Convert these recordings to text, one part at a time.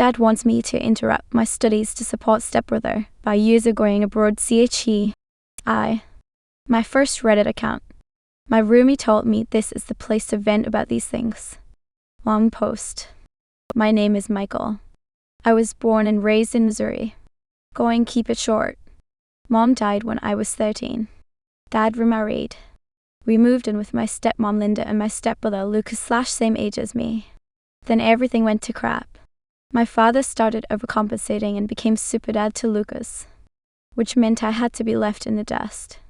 Dad wants me to interrupt my studies to support stepbrother by user going abroad CHE. My first Reddit account. My roomie told me this is the place to vent about these things. Long post. My name is Michael. I was born and raised in Missouri. Going keep it short. Mom died when I was 13. Dad remarried. We moved in with my stepmom Linda and my stepbrother Lucas / same age as me. Then everything went to crap. My father started overcompensating and became super dad to Lucas, which meant I had to be left in the dust.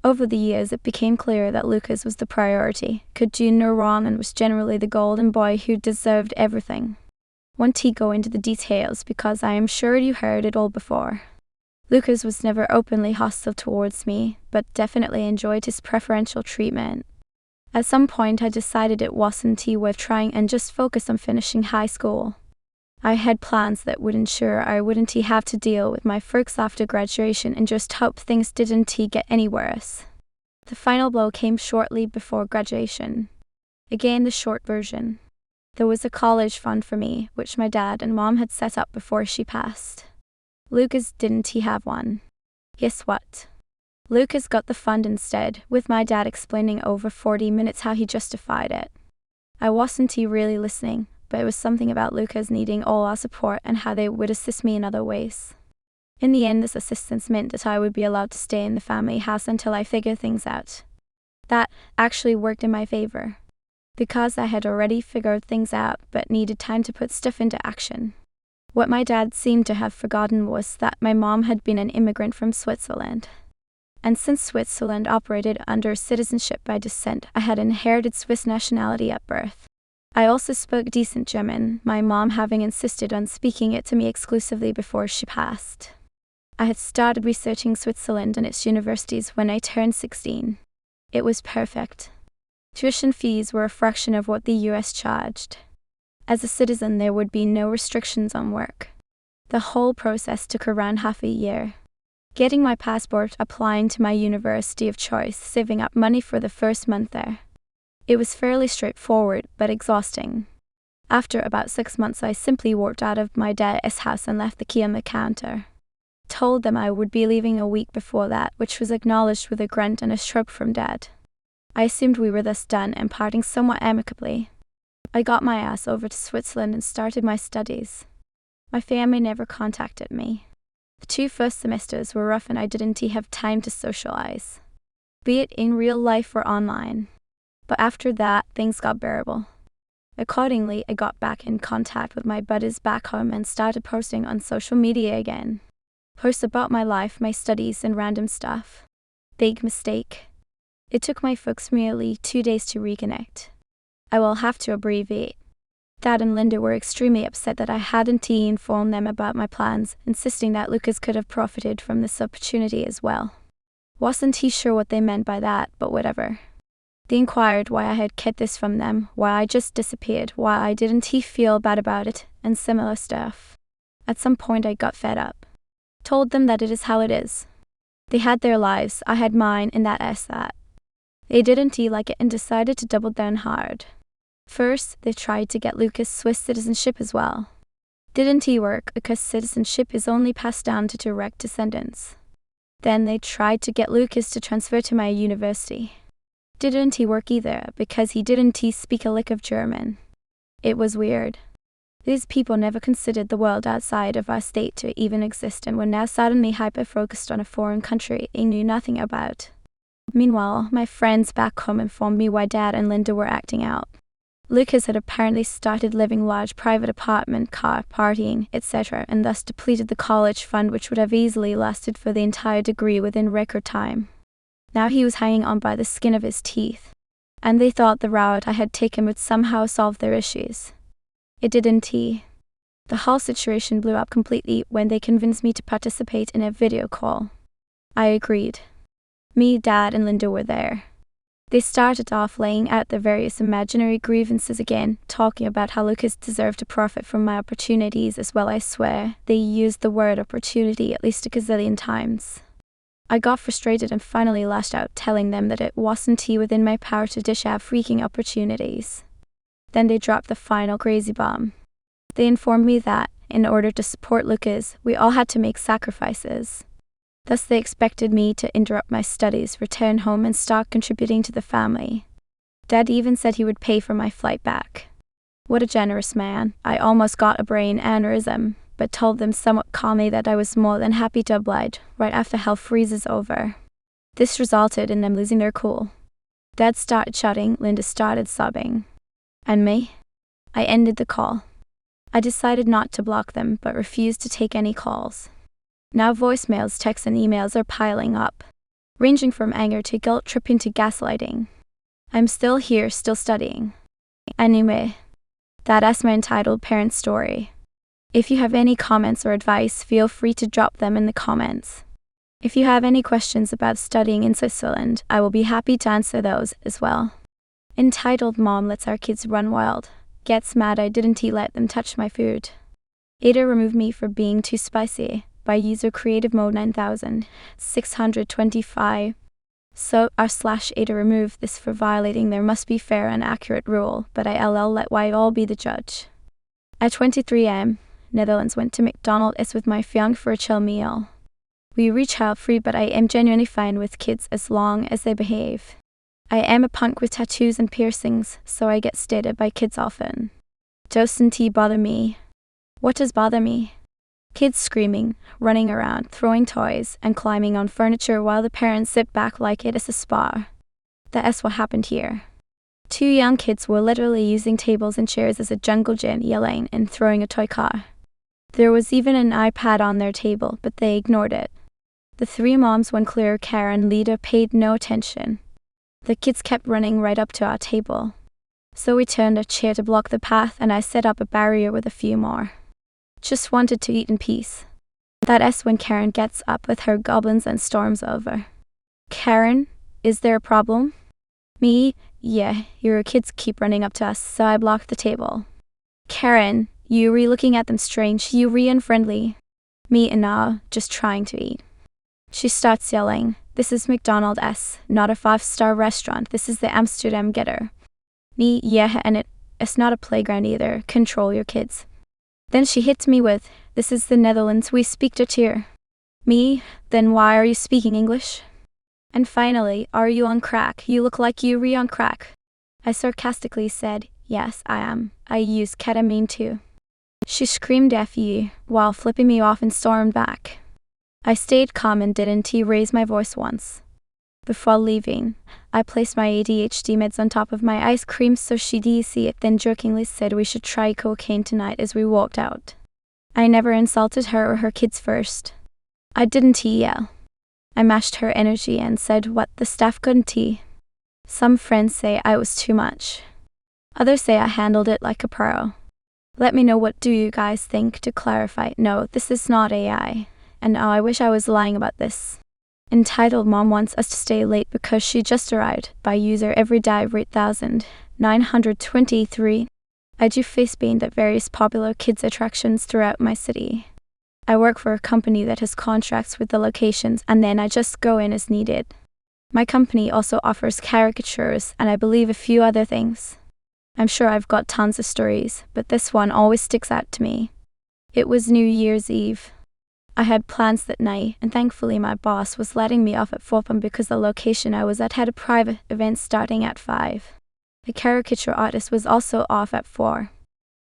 Over the years it became clear that Lucas was the priority, could do no wrong and was generally the golden boy who deserved everything. Won't he go into the details because I am sure you heard it all before. Lucas was never openly hostile towards me, but definitely enjoyed his preferential treatment. At some point I decided it wasn't worth trying and just focused on finishing high school. I had plans that would ensure I wouldn't have to deal with my folks after graduation and just hope things didn't get any worse. The final blow came shortly before graduation. Again, the short version. There was a college fund for me, which my dad and mom had set up before she passed. Lucas didn't have one. Guess what? Lucas got the fund instead, with my dad explaining over 40 minutes how he justified it. I wasn't really listening, but it was something about Lucas needing all our support and how they would assist me in other ways. In the end, this assistance meant that I would be allowed to stay in the family house until I figured things out. That actually worked in my favor, because I had already figured things out but needed time to put stuff into action. What my dad seemed to have forgotten was that my mom had been an immigrant from Switzerland. And since Switzerland operated under citizenship by descent, I had inherited Swiss nationality at birth. I also spoke decent German, my mom having insisted on speaking it to me exclusively before she passed. I had started researching Switzerland and its universities when I turned 16. It was perfect. Tuition fees were a fraction of what the US charged. As a citizen, there would be no restrictions on work. The whole process took around half a year. Getting my passport, applying to my university of choice, saving up money for the first month there. It was fairly straightforward, but exhausting. After about 6 months, I simply walked out of my dad's house and left the key on the counter. Told them I would be leaving a week before that, which was acknowledged with a grunt and a shrug from Dad. I assumed we were thus done and parting somewhat amicably. I got my ass over to Switzerland and started my studies. My family never contacted me. The 2 first semesters were rough and I didn't have time to socialize, be it in real life or online. But after that, things got bearable. Accordingly, I got back in contact with my buddies back home and started posting on social media again. Posts about my life, my studies, and random stuff. Big mistake. It took my folks merely 2 days to reconnect. I will have to abbreviate. Dad and Linda were extremely upset that I hadn't informed them about my plans, insisting that Lucas could have profited from this opportunity as well. Wasn't sure what they meant by that, but whatever. They inquired why I had kept this from them, why I just disappeared, why I didn't feel bad about it, and similar stuff. At some point I got fed up. Told them that it is how it is. They had their lives, I had mine, and that's that. They didn't like it and decided to double down hard. First, they tried to get Lucas Swiss citizenship as well. Didn't work because citizenship is only passed down to direct descendants. Then they tried to get Lucas to transfer to my university. Didn't work either because he didn't speak a lick of German. It was weird. These people never considered the world outside of our state to even exist and were now suddenly hyper-focused on a foreign country they knew nothing about. Meanwhile, my friends back home informed me why Dad and Linda were acting out. Lucas had apparently started living large private apartment, car, partying, etc., and thus depleted the college fund which would have easily lasted for the entire degree within record time. Now he was hanging on by the skin of his teeth, and they thought the route I had taken would somehow solve their issues. It didn't. The whole situation blew up completely when they convinced me to participate in a video call. I agreed. Me, Dad, and Linda were there. They started off laying out their various imaginary grievances again, talking about how Lucas deserved to profit from my opportunities as well. I swear, they used the word opportunity at least a gazillion times. I got frustrated and finally lashed out, telling them that it wasn't within my power to dish out freaking opportunities. Then they dropped the final crazy bomb. They informed me that, In order to support Lucas, we all had to make sacrifices. Thus they expected me to interrupt my studies, return home, and start contributing to the family. Dad even said he would pay for my flight back. What a generous man. I almost got a brain aneurysm, but told them somewhat calmly that I was more than happy to oblige, right after hell freezes over. This resulted in them losing their cool. Dad started shouting, Linda started sobbing. And me? I ended the call. I decided not to block them, but refused to take any calls. Now voicemails, texts, and emails are piling up, ranging from anger to guilt tripping to gaslighting. I'm still here, still studying. Anyway, that's my entitled parent story. If you have any comments or advice, feel free to drop them in the comments. If you have any questions about studying in Switzerland, I will be happy to answer those as well. Entitled Mom Lets Our Kids Run Wild. Gets mad I didn't let them touch my food. Ada removed me for being too spicy by user creative mode 9625. So r/Ada removed this for violating there must be fair and accurate rule, but I let why all be the judge. At 23 am, Netherlands went to McDonald's with my fiancé for a chill meal. We reach child free, but I am genuinely fine with kids as long as they behave. I am a punk with tattoos and piercings, so I get stared by kids often. Doesn't bother me. What does bother me? Kids screaming, running around, throwing toys, and climbing on furniture while the parents sit back like it is a spa. That's what happened here. 2 young kids were literally using tables and chairs as a jungle gym, yelling and throwing a toy car. There was even an iPad on their table, but they ignored it. The 3 moms, one clear, Karen and Lida, paid no attention. The kids kept running right up to our table. So we turned a chair to block the path, and I set up a barrier with a few more. Just wanted to eat in peace. That's when Karen gets up with her goblins and storms over. Karen, is there a problem? Me, yeah, your kids keep running up to us, so I blocked the table. Karen, you looking at them strange, you unfriendly. Me, nah, just trying to eat. She starts yelling, this is McDonald's, not a 5-star restaurant, this is the Amsterdam Getter. Me, yeah, and it's not a playground either, control your kids. Then she hits me with, this is the Netherlands, we speak Dutch here. Me, then why are you speaking English? And finally, are you on crack? You look like you on crack. I sarcastically said, yes, I am. I use ketamine too. She screamed F you, while flipping me off and stormed back. I stayed calm and didn't raise my voice once. Before leaving, I placed my ADHD meds on top of my ice cream so she'd see it, then jokingly said we should try cocaine tonight as we walked out. I never insulted her or her kids first. I didn't yell. I matched her energy and said what the staff couldn't. Some friends say I was too much. Others say I handled it like a pro. Let me know what do you guys think. To clarify, no, this is not AI. And now I wish I was lying about this. Entitled Mom wants us to stay late because she just arrived by user everyday 8923. I do face paint at various popular kids attractions throughout my city. I work for a company that has contracts with the locations, and then I just go in as needed. My company also offers caricatures and I believe a few other things. I'm sure I've got tons of stories, but this one always sticks out to me. It was New Year's Eve. I had plans that night, and thankfully my boss was letting me off at 4 p.m. because the location I was at had a private event starting at 5. The caricature artist was also off at 4.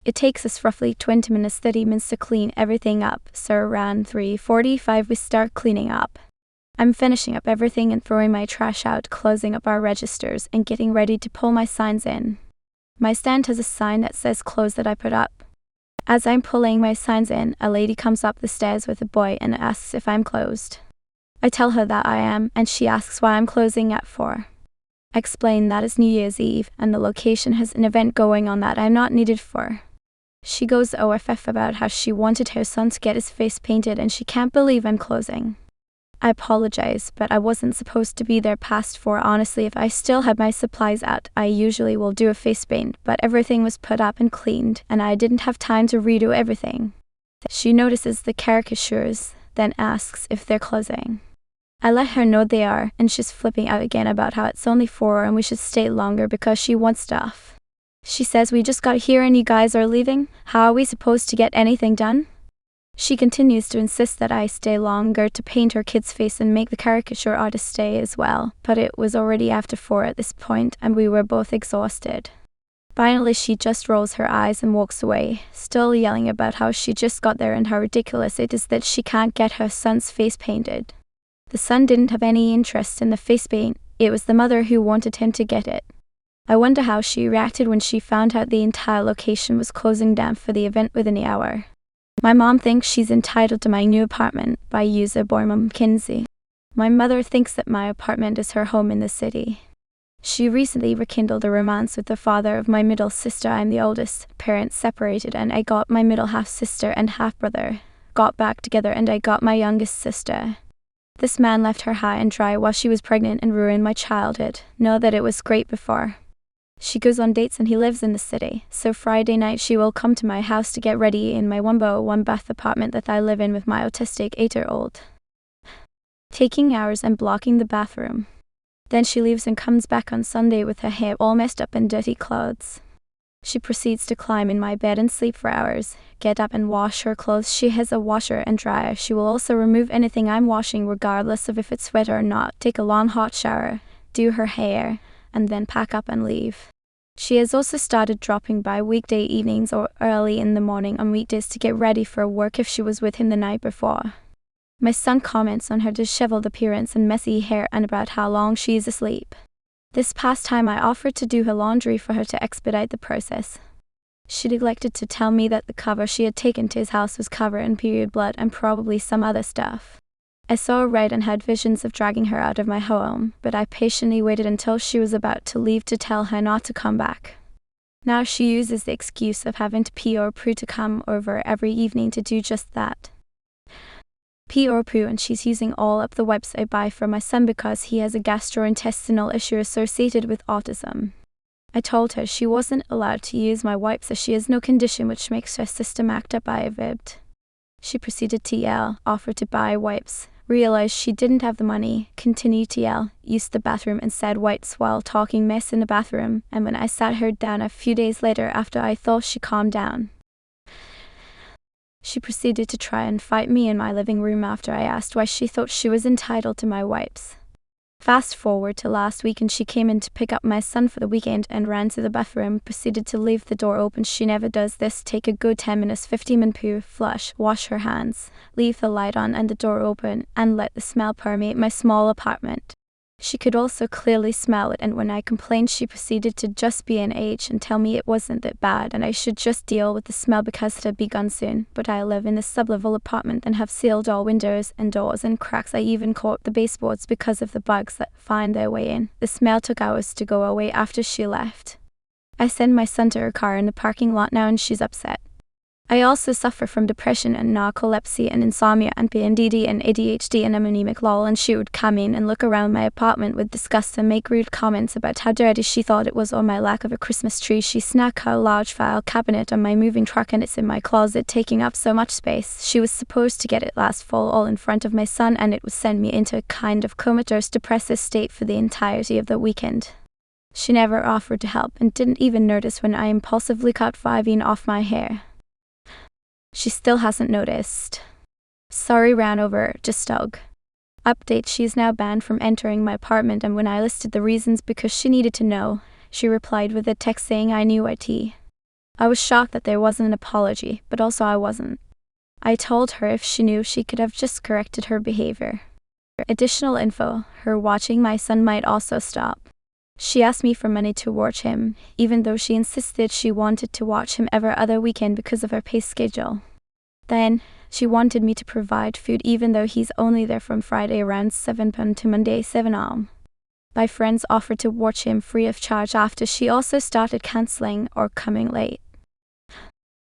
It takes us roughly 20 minutes, 30 minutes to clean everything up, so around 3:45 we start cleaning up. I'm finishing up everything and throwing my trash out, closing up our registers, and getting ready to pull my signs in. My stand has a sign that says close that I put up. As I'm pulling my signs in, a lady comes up the stairs with a boy and asks if I'm closed. I tell her that I am, and she asks why I'm closing at 4. I explain that it's New Year's Eve, and the location has an event going on that I'm not needed for. She goes OFF about how she wanted her son to get his face painted and she can't believe I'm closing. I apologize, but I wasn't supposed to be there past 4. Honestly, if I still had my supplies out, I usually will do a face paint, but everything was put up and cleaned, and I didn't have time to redo everything. She notices the caricatures, then asks if they're closing. I let her know they are, and she's flipping out again about how it's only 4 and we should stay longer because she wants stuff. She says we just got here and you guys are leaving. How are we supposed to get anything done? She continues to insist that I stay longer to paint her kid's face and make the caricature artist stay as well, but it was already after 4 at this point and we were both exhausted. Finally, she just rolls her eyes and walks away, still yelling about how she just got there and how ridiculous it is that she can't get her son's face painted. The son didn't have any interest in the face paint, it was the mother who wanted him to get it. I wonder how she reacted when she found out the entire location was closing down for the event within the hour. My mom thinks she's entitled to my new apartment by user Boymum Kinsey. My mother thinks that my apartment is her home in the city. She recently rekindled a romance with the father of my middle sister. I'm the oldest, parents separated, and I got my middle half-sister and half-brother got back together, and I got my youngest sister. This man left her high and dry while she was pregnant and ruined my childhood. Know that it was great before. She goes on dates and he lives in the city, so Friday night she will come to my house to get ready in my one-bath apartment that I live in with my autistic 8-year-old. Taking hours and blocking the bathroom. Then she leaves and comes back on Sunday with her hair all messed up and dirty clothes. She proceeds to climb in my bed and sleep for hours, get up and wash her clothes. She has a washer and dryer. She will also remove anything I'm washing regardless of if it's wet or not, take a long hot shower, do her hair, and then pack up and leave. She has also started dropping by weekday evenings or early in the morning on weekdays to get ready for work if she was with him the night before. My son comments on her disheveled appearance and messy hair and about how long she is asleep. This past time I offered to do her laundry for her to expedite the process. She neglected to tell me that the cover she had taken to his house was covered in period blood and probably some other stuff. I saw her red and had visions of dragging her out of my home, but I patiently waited until she was about to leave to tell her not to come back. Now she uses the excuse of having to pee or poo to come over every evening to do just that. Pee or poo, and she's using all up the wipes I buy for my son because he has a gastrointestinal issue associated with autism. I told her she wasn't allowed to use my wipes as she has no condition which makes her system act up. I vibbed. She proceeded to yell, offered to buy wipes, realized she didn't have the money, continued to yell, used the bathroom and said wipes while talking mess in the bathroom, and when I sat her down a few days later after I thought she calmed down, she proceeded to try and fight me in my living room after I asked why she thought she was entitled to my wipes. Fast forward to last week and she came in to pick up my son for the weekend and ran to the bathroom, proceeded to leave the door open. She never does this. Take a good 10 minutes, 15-minute poo, flush, wash her hands, leave the light on and the door open, and let the smell permeate my small apartment. She could also clearly smell it, and when I complained she proceeded to just be an age and tell me it wasn't that bad and I should just deal with the smell because it had begun soon. But I live in a sub-level apartment and have sealed all windows and doors and cracks. I even caught the baseboards because of the bugs that find their way in. The smell took hours to go away after she left. I send my son to her car in the parking lot now and she's upset. I also suffer from depression and narcolepsy and insomnia and PMDD and ADHD and I'm anemic lol, and she would come in and look around my apartment with disgust and make rude comments about how dirty she thought it was or my lack of a Christmas tree. She snagged her large file cabinet on my moving truck and it's in my closet taking up so much space. She was supposed to get it last fall all in front of my son and it would send me into a kind of comatose depressive state for the entirety of the weekend. She never offered to help and didn't even notice when I impulsively cut 5 in off my hair. She still hasn't noticed. Sorry, ran over, just dog. Update: she is now banned from entering my apartment, and when I listed the reasons because she needed to know, she replied with a text saying I knew it. I was shocked that there wasn't an apology, but also I wasn't. I told her if she knew she could have just corrected her behavior. Additional info: her watching my son might also stop. She asked me for money to watch him, even though she insisted she wanted to watch him every other weekend because of her pay schedule. Then, she wanted me to provide food even though he's only there from Friday around 7 p.m. to Monday 7 a.m. My friends offered to watch him free of charge after she also started cancelling or coming late.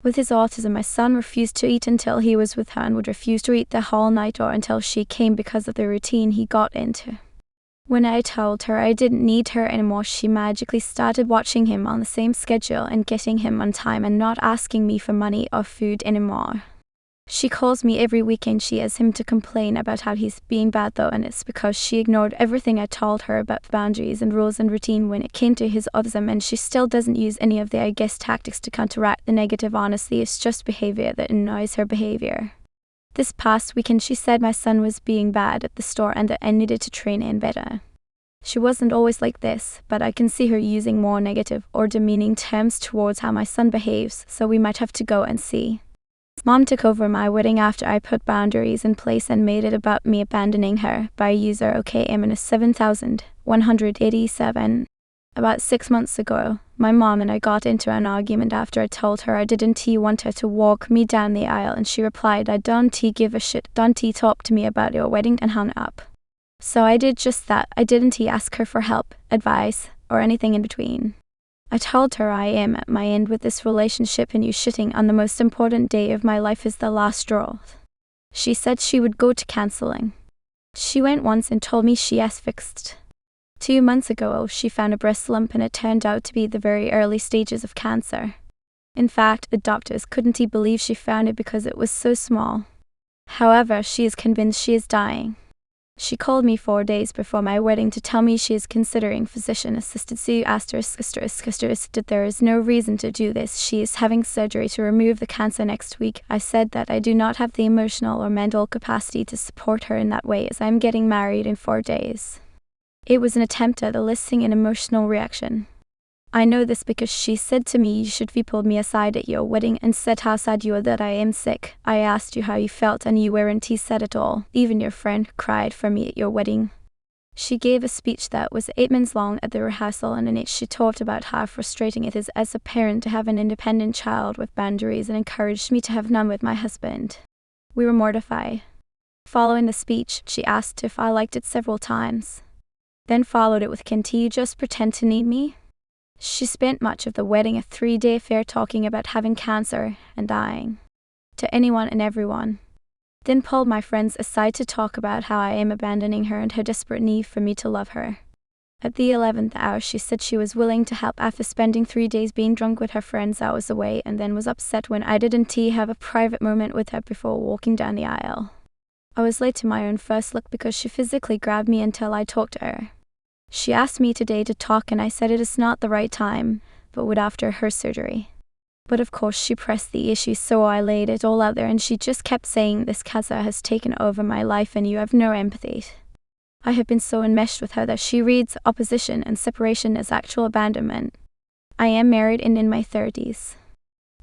With his autism, my son refused to eat until he was with her and would refuse to eat the whole night or until she came because of the routine he got into. When I told her I didn't need her anymore, she magically started watching him on the same schedule and getting him on time and not asking me for money or food anymore. She calls me every weekend. She asks him to complain about how he's being bad though, and it's because she ignored everything I told her about boundaries and rules and routine when it came to his autism, and she still doesn't use any of the tactics to counteract the negative. Honestly, it's just behavior that annoys her behavior. This past weekend she said my son was being bad at the store and that I needed to train him better. She wasn't always like this, but I can see her using more negative or demeaning terms towards how my son behaves, so we might have to go and see. Mom took over my wedding after I put boundaries in place and made it about me abandoning her by user OKM 7187. About 6 months ago, my mom and I got into an argument after I told her I didn't want her to walk me down the aisle, and she replied, "I don't give a shit, don't talk to me about your wedding," and hung up. So I did just that. I didn't ask her for help, advice, or anything in between. I told her I am at my end with this relationship and you shitting on the most important day of my life is the last straw. She said she would go to counseling. She went once and told me she has fixed. 2 months ago, she found a breast lump and it turned out to be the very early stages of cancer. In fact, the doctors couldn't believe she found it because it was so small. However, she is convinced she is dying. She called me 4 days before my wedding to tell me she is considering physician-assisted that there is no reason to do this. She is having surgery to remove the cancer next week. I said that I do not have the emotional or mental capacity to support her in that way as I am getting married in 4 days. It was an attempt at eliciting an emotional reaction. I know this because she said to me, "You should have pulled me aside at your wedding and said how sad you are that I am sick. I asked you how you felt and you weren't said at all. Even your friend cried for me at your wedding." She gave a speech that was 8 minutes long at the rehearsal, and in it she talked about how frustrating it is as a parent to have an independent child with boundaries and encouraged me to have none with my husband. We were mortified. Following the speech, she asked if I liked it several times. Then followed it with, "Can't you just pretend to need me?" She spent much of the wedding, a 3-day affair, talking about having cancer and dying. To anyone and everyone. Then pulled my friends aside to talk about how I am abandoning her and her desperate need for me to love her. At the 11th hour she said she was willing to help after spending 3 days being drunk with her friends I was away, and then was upset when I didn't have a private moment with her before walking down the aisle. I was late to my own first look because she physically grabbed me until I talked to her. She asked me today to talk and I said it is not the right time, but would after her surgery. But of course she pressed the issue, so I laid it all out there and she just kept saying this cancer has taken over my life and you have no empathy. I have been so enmeshed with her that she reads opposition and separation as actual abandonment. I am married and in my 30s.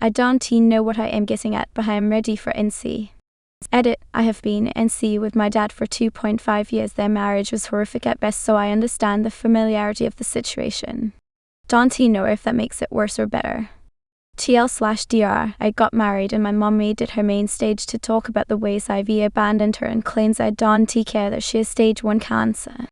I don't know what I am getting at, but I am ready for NC. Edit, I have been NC with my dad for 2.5 years. Their marriage was horrific at best, so I understand the familiarity of the situation. Don't know if that makes it worse or better. TL/DR, I got married and my mom made it her main stage to talk about the ways I've abandoned her and claims I don't care that she has stage 1 cancer.